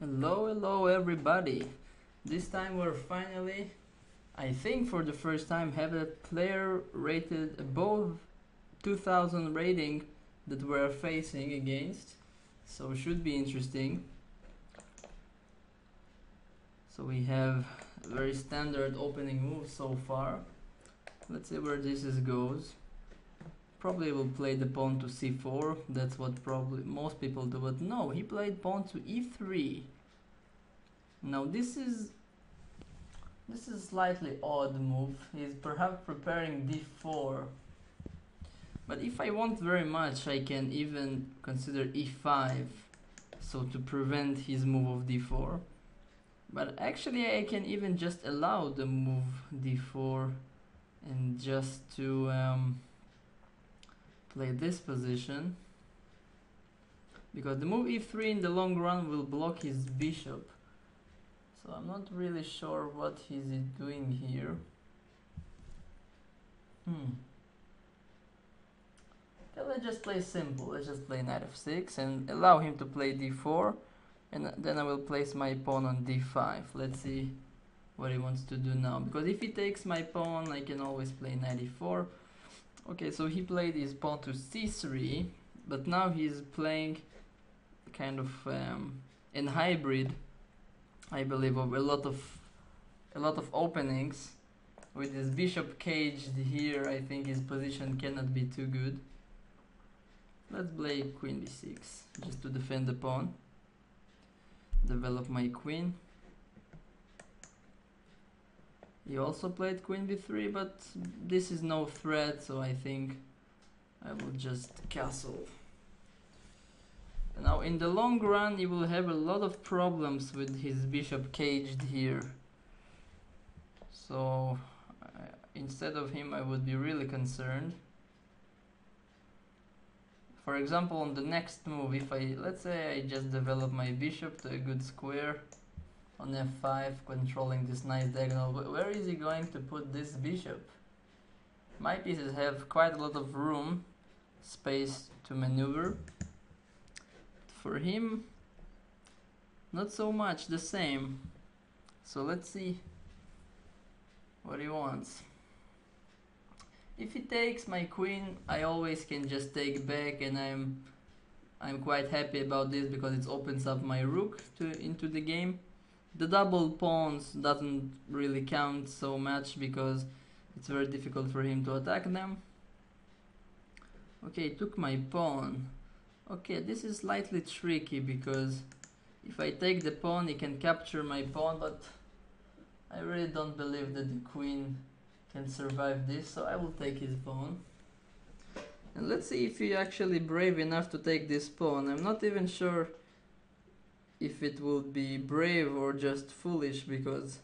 Hello everybody. This time we're finally, I think for the first time, have a player rated above 2000 rating that we're facing against. So should be interesting. So we have a very standard opening move so far. Let's see where this goes. Probably will play the pawn to c4. That's what probably most people do, but no, he played pawn to e3. Now this is slightly odd move. He's perhaps preparing d4. But if I want very much, I can even consider e5, so to prevent his move of d4. But actually I can even just allow the move d4 and just to play this position, because the move e3 in the long run will block his bishop. So I'm not really sure what he's doing here. Okay, let's just play simple. Let's just play knight f6 and allow him to play d4, and then I will place my pawn on d5. Let's see what he wants to do now, because if he takes my pawn, I can always play knight e4. Okay, so he played his pawn to c3, but now he's playing kind of in hybrid, I believe, of a lot of openings. With his bishop caged here, I think his position cannot be too good. Let's play queen b6 just to defend the pawn, develop my queen. He also played queen b3, but this is no threat, so I think I will just castle. Now in the long run he will have a lot of problems with his bishop caged here. So instead of him I would be really concerned. For example, on the next move, if let's say I just develop my bishop to a good square on f5, controlling this nice diagonal, where is he going to put this bishop? My pieces have quite a lot of room, space to maneuver. For him, not so much the same. So let's see what he wants. If he takes my queen, I always can just take back, and I'm quite happy about this because it opens up my rook into the game. The double pawns doesn't really count so much because it's very difficult for him to attack them. Okay, took my pawn. Okay, this is slightly tricky because if I take the pawn, he can capture my pawn, but I really don't believe that the queen can survive this, so I will take his pawn. And let's see if he's actually brave enough to take this pawn. I'm not even sure if it would be brave or just foolish, because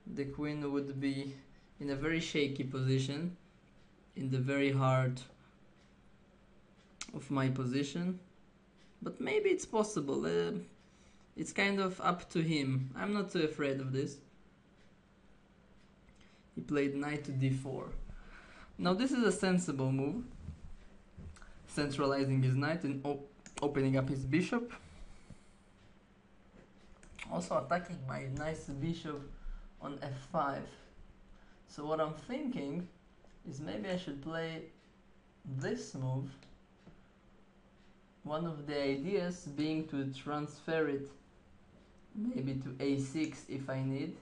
the queen would be in a very shaky position in the very heart of my position. But maybe it's possible. It's kind of up to him. I'm not too afraid of this. He played knight to d4. Now this is a sensible move, centralizing his knight and opening up his bishop. Also attacking my nice bishop on f5. So what I'm thinking is maybe I should play this move. One of the ideas being to transfer it maybe to a6 if I need.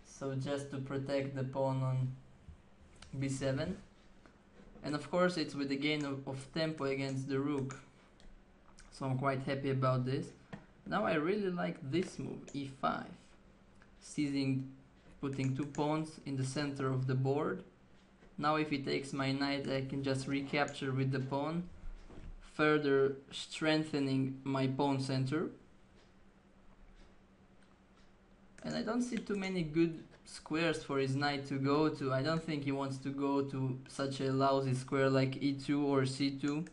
So just to protect the pawn on b7. And of course it's with the gain of tempo against the rook. So I'm quite happy about this. Now I really like this move, e5. Putting two pawns in the center of the board. Now if he takes my knight, I can just recapture with the pawn, further strengthening my pawn center. And I don't see too many good squares for his knight to go to. I don't think he wants to go to such a lousy square like e2 or c2.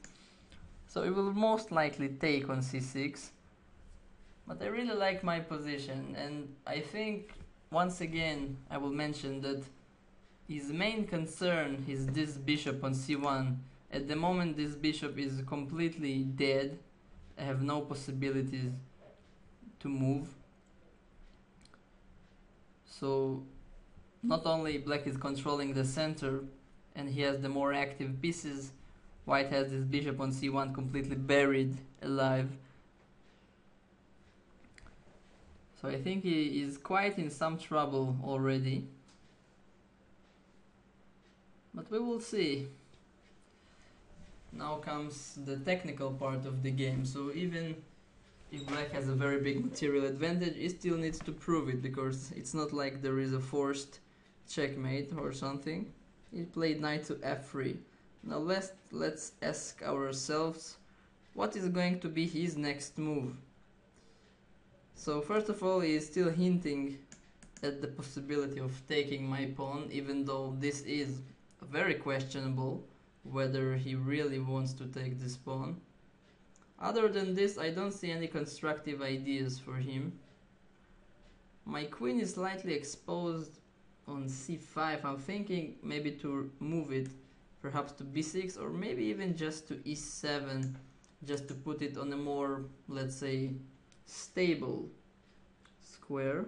So he will most likely take on c6. But I really like my position, and I think once again I will mention that his main concern is this bishop on c1. At the moment this bishop is completely dead. I have no possibilities to move. So not only black is controlling the center and he has the more active pieces, white has this bishop on c1 completely buried alive. So I think he is quite in some trouble already. But we will see. Now comes the technical part of the game. So even if black has a very big material advantage, he still needs to prove it, because it's not like there is a forced checkmate or something. He played knight to f3. Now let's ask ourselves, what is going to be his next move? So first of all, he is still hinting at the possibility of taking my pawn, even though this is very questionable whether he really wants to take this pawn. Other than this, I don't see any constructive ideas for him. My queen is slightly exposed on c5. I'm thinking maybe to move it perhaps to b6, or maybe even just to e7, just to put it on a more, let's say, stable square.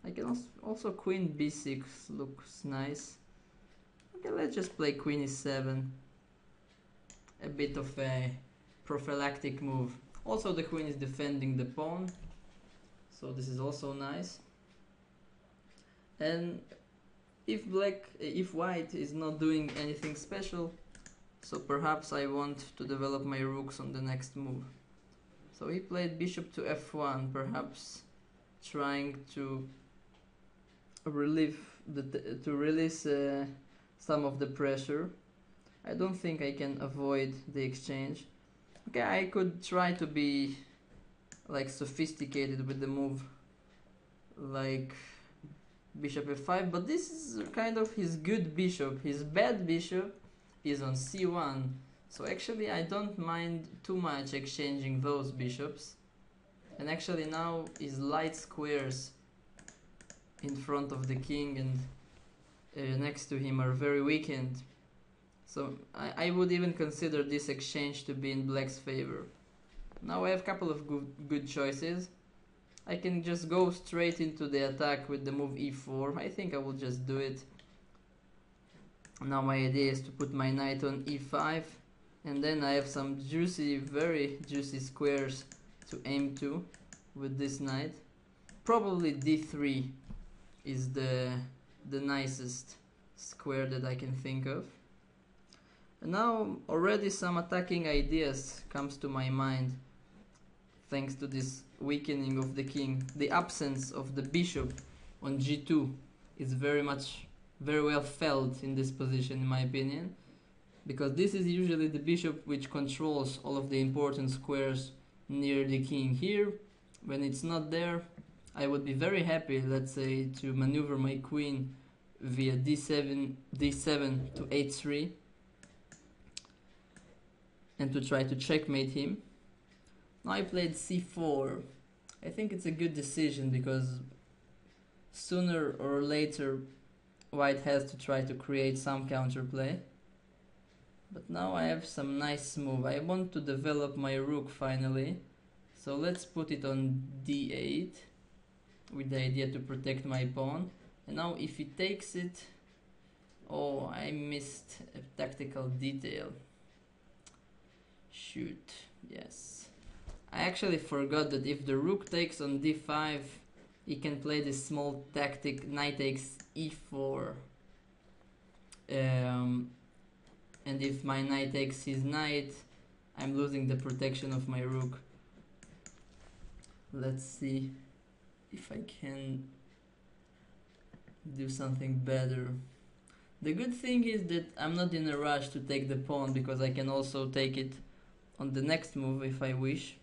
I can also queen b6 looks nice. Okay, let's just play queen e7. A bit of a prophylactic move. Also the queen is defending the pawn, so this is also nice. And if white is not doing anything special, so perhaps I want to develop my rooks on the next move. So he played bishop to f1, perhaps trying to release some of the pressure. I don't think I can avoid the exchange. Okay, I could try to be like sophisticated with the move like bishop f5, but this is kind of his good bishop. His bad bishop is on c1, so actually I don't mind too much exchanging those bishops. And actually now his light squares in front of the king and next to him are very weakened. So I would even consider this exchange to be in black's favor. Now I have a couple of good choices. I can just go straight into the attack with the move e4. I think I will just do it. Now my idea is to put my knight on e5, and then I have some juicy, very juicy squares to aim to with this knight. Probably d3 is the nicest square that I can think of. And now already some attacking ideas comes to my mind thanks to this weakening of the king. The absence of the bishop on g2 is very well felt in this position, in my opinion, because this is usually the bishop which controls all of the important squares near the king. Here, when it's not there, I would be very happy, let's say, to maneuver my queen via d7 to h3 and to try to checkmate him. Now I played c4. I think it's a good decision because sooner or later white has to try to create some counterplay. But now I have some nice move. I want to develop my rook finally. So let's put it on d8 with the idea to protect my pawn. And now if he takes it... Oh, I missed a tactical detail. Shoot, yes. I actually forgot that if the rook takes on d5, he can play this small tactic, knight takes e4. And if my knight takes his knight, I'm losing the protection of my rook. Let's see if I can do something better. The good thing is that I'm not in a rush to take the pawn, because I can also take it on the next move if I wish.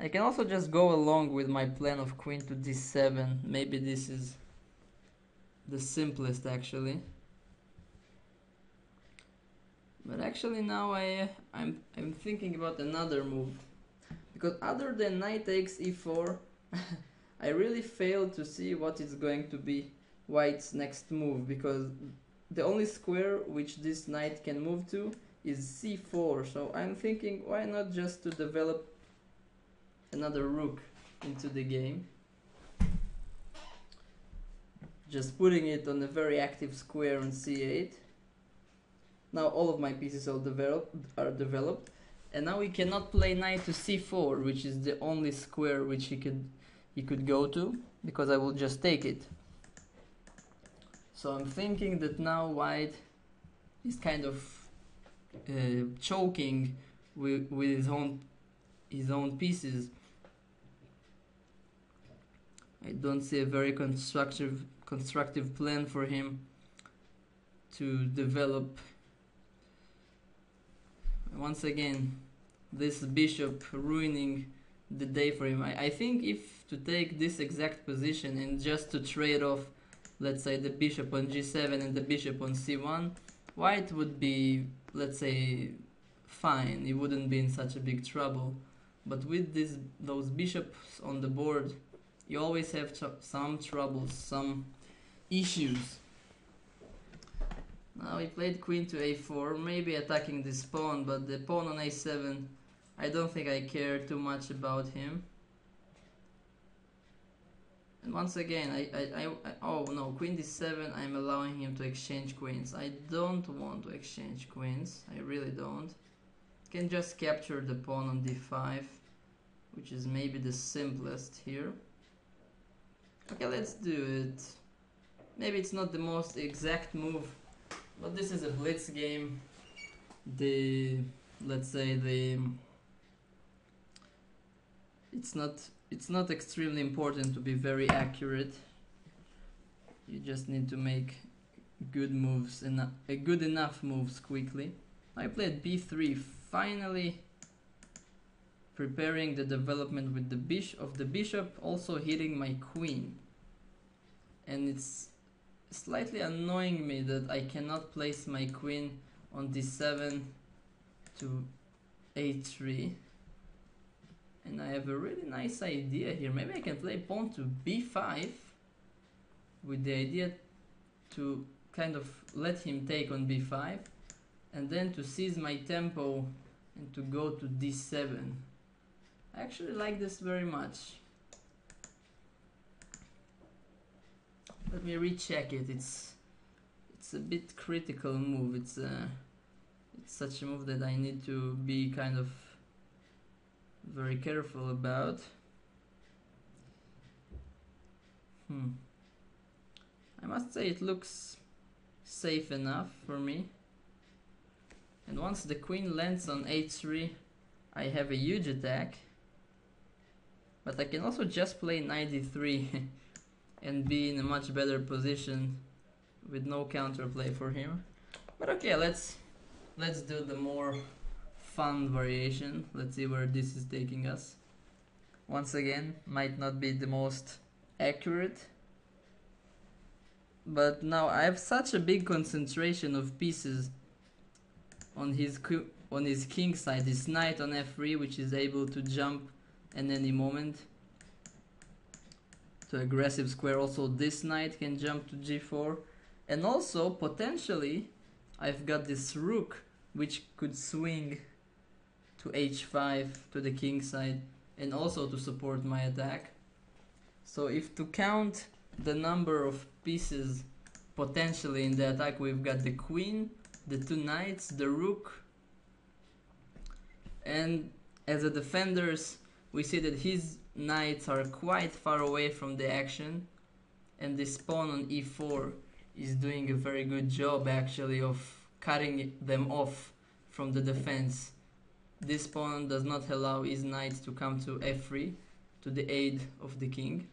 I can also just go along with my plan of queen to d7. Maybe this is the simplest actually. But actually now I'm thinking about another move. Because other than knight takes e4, I really failed to see what is going to be white's next move, because the only square which this knight can move to is c4, so I'm thinking why not just to develop another rook into the game, just putting it on a very active square on c8. Now all of my pieces are developed, and now we cannot play knight to c4, which is the only square which he could go to, because I will just take it. So I'm thinking that now white is kind of choking with his own pieces. I don't see a very constructive plan for him to develop. Once again, this bishop ruining the day for him. I think if to take this exact position and just to trade off, let's say, the bishop on g7 and the bishop on c1, white would be, let's say, fine. He wouldn't be in such a big trouble. But with those bishops on the board, you always have some troubles, some issues. Now he played queen to a4, maybe attacking this pawn, but the pawn on a7, I don't think I care too much about him. And once again, oh no, queen d7, I'm allowing him to exchange queens. I don't want to exchange queens, I really don't. Can just capture the pawn on d5, which is maybe the simplest here. Okay, let's do it. Maybe it's not the most exact move, but this is a blitz game. Let's say it's not extremely important to be very accurate. You just need to make good moves and good enough moves quickly. I played b3, finally preparing the development with the bishop, also hitting my queen. And it's slightly annoying me that I cannot place my queen on d7 to a3. And I have a really nice idea here. Maybe I can play pawn to b5 with the idea to kind of let him take on b5 and then to seize my tempo and to go to d7. I actually like this very much. Let me recheck it. It's a bit critical move. It's such a move that I need to be kind of very careful about. I must say it looks safe enough for me. And once the queen lands on h3, I have a huge attack. But I can also just play knight d3 and be in a much better position with no counterplay for him. But okay, let's do the more fun variation. Let's see where this is taking us. Once again, might not be the most accurate, but now I have such a big concentration of pieces on his king side. This knight on f3, which is able to jump at any moment to aggressive square. Also this knight can jump to g4, and also potentially I've got this rook which could swing to h5 to the king side and also to support my attack. So if to count the number of pieces potentially in the attack, we've got the queen, the two knights, the rook, and as a defenders we see that his knights are quite far away from the action, and this pawn on e4 is doing a very good job actually of cutting them off from the defense. This pawn does not allow his knight to come to f3 to the aid of the king.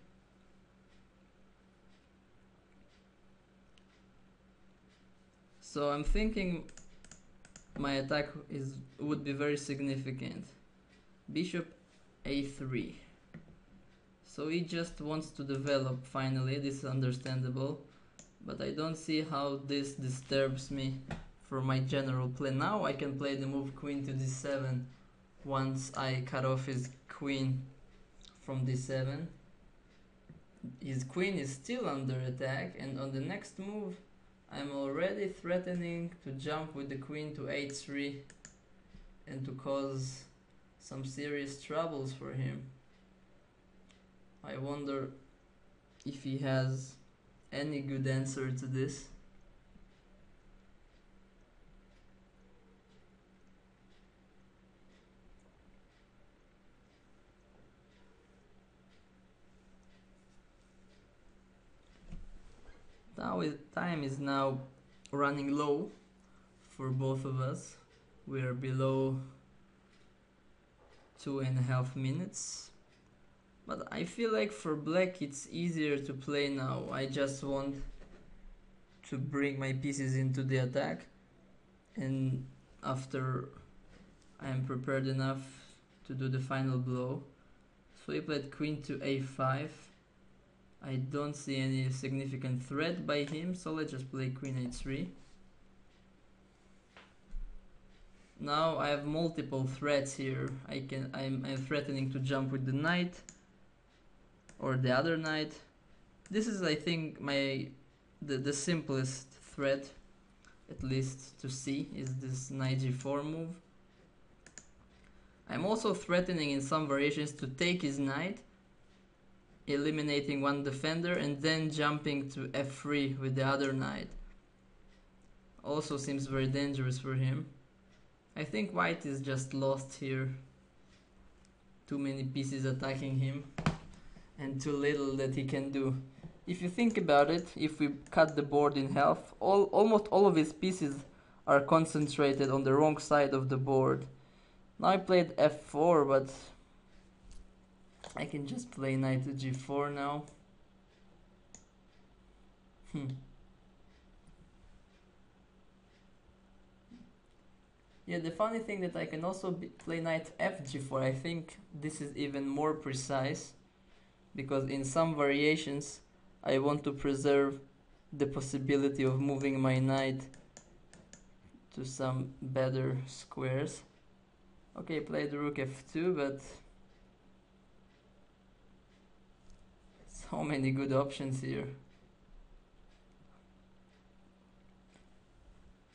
So I'm thinking my attack would be very significant. Bishop a3. So he just wants to develop finally. This is understandable, but I don't see how this disturbs me for my general plan. Now I can play the move queen to d7 once I cut off his queen from d7. His queen is still under attack, and on the next move I'm already threatening to jump with the queen to h3 and to cause some serious troubles for him. I wonder if he has any good answer to this. Time is now running low for both of us. We are below 2.5 minutes. But I feel like for black it's easier to play now. I just want to bring my pieces into the attack, and after I am prepared enough to do the final blow. So he played queen to a5. I don't see any significant threat by him, so let's just play queen h3. Now I have multiple threats here. I'm threatening to jump with the knight or the other knight. This is, I think, the simplest threat, at least to see, is this knight g4 move. I'm also threatening in some variations to take his knight, eliminating one defender, and then jumping to f3 with the other knight. Also seems very dangerous for him. I think white is just lost here. Too many pieces attacking him and too little that he can do. If you think about it, if we cut the board in half, almost all of his pieces are concentrated on the wrong side of the board. Now I played f4, but I can just play knight to g4 now. Yeah, the funny thing that I can also play knight fg4. I think this is even more precise, because in some variations I want to preserve the possibility of moving my knight to some better squares. Okay, played rook f2, but so many good options here.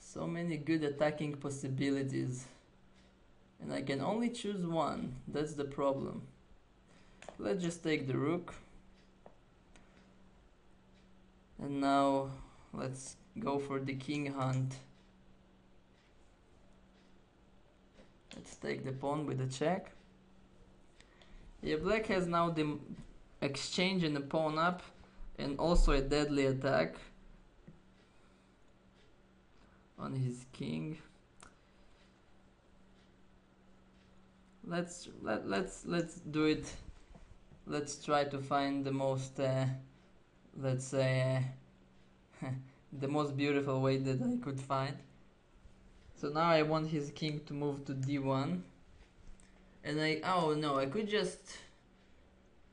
So many good attacking possibilities, and I can only choose one. That's the problem. Let's just take the rook, and now let's go for the king hunt. Let's take the pawn with a check. Yeah, black has now the exchange and a pawn up, and also a deadly attack on his king. Let's do it. Let's try to find the most let's say the most beautiful way that I could find. So now I want his king to move to d1, and oh no, I could just,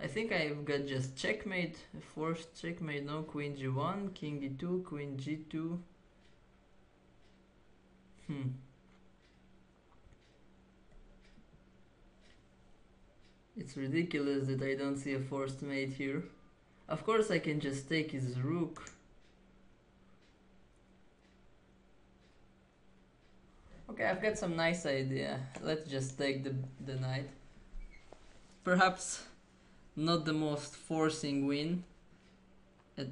I think I've got just checkmate, forced checkmate. No, queen g1, king e2, queen g2. It's ridiculous that I don't see a forced mate here. Of course I can just take his rook. Okay, I've got some nice idea. Let's just take the knight. Perhaps not the most forcing win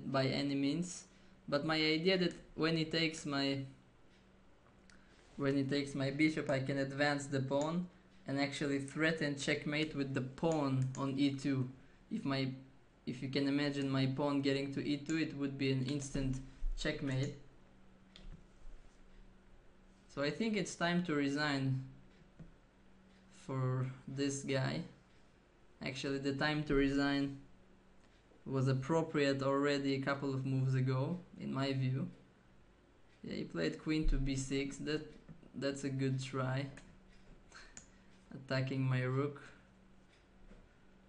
by any means, but my idea that when he takes my bishop, I can advance the pawn and actually threaten checkmate with the pawn on e2. If you can imagine my pawn getting to e2, it would be an instant checkmate. So I think it's time to resign for this guy. Actually, the time to resign was appropriate already a couple of moves ago, in my view. Yeah, he played queen to b6. That's a good try. Attacking my rook.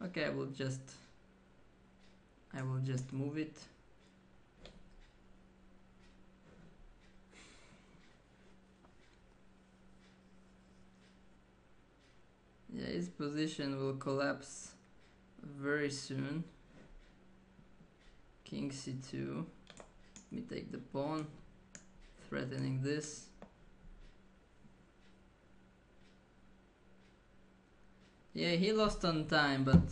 Okay, I will just move it. Yeah, his position will collapse very soon. King c2. Let me take the pawn. threatening this. Yeah, he lost on time, but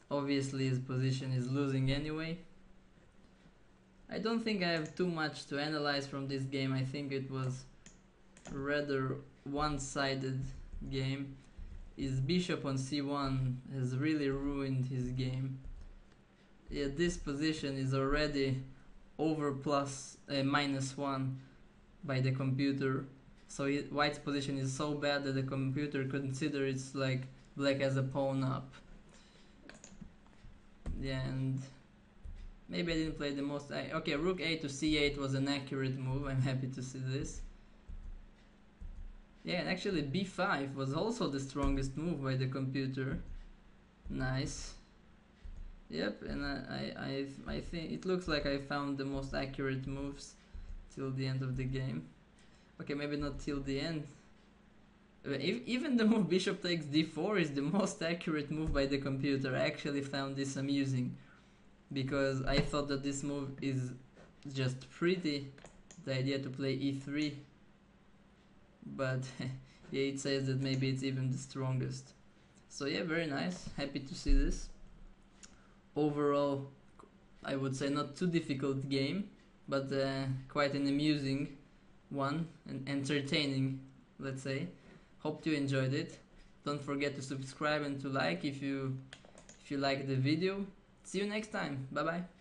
obviously his position is losing anyway. I don't think I have too much to analyze from this game. I think it was a rather one-sided game. His bishop on c1 has really ruined his game. Yeah, this position is already over -1 by the computer. So white's position is so bad that the computer considers it's like black has a pawn up. Yeah, and maybe I didn't play the most. Okay, rook a to c8 was an accurate move. I'm happy to see this. Yeah, and actually b5 was also the strongest move by the computer. Nice. Yep, and I think it looks like I found the most accurate moves till the end of the game. Okay, maybe not till the end. Even the move bishop takes d4 is the most accurate move by the computer. I actually found this amusing because I thought that this move is just pretty, the idea to play e3, but yeah, it says that maybe it's even the strongest. So yeah, very nice, happy to see this. Overall, I would say not too difficult game, but quite an amusing one and entertaining, let's say. Hope you enjoyed it. Don't forget to subscribe and to like if you like the video. See you next time. Bye bye.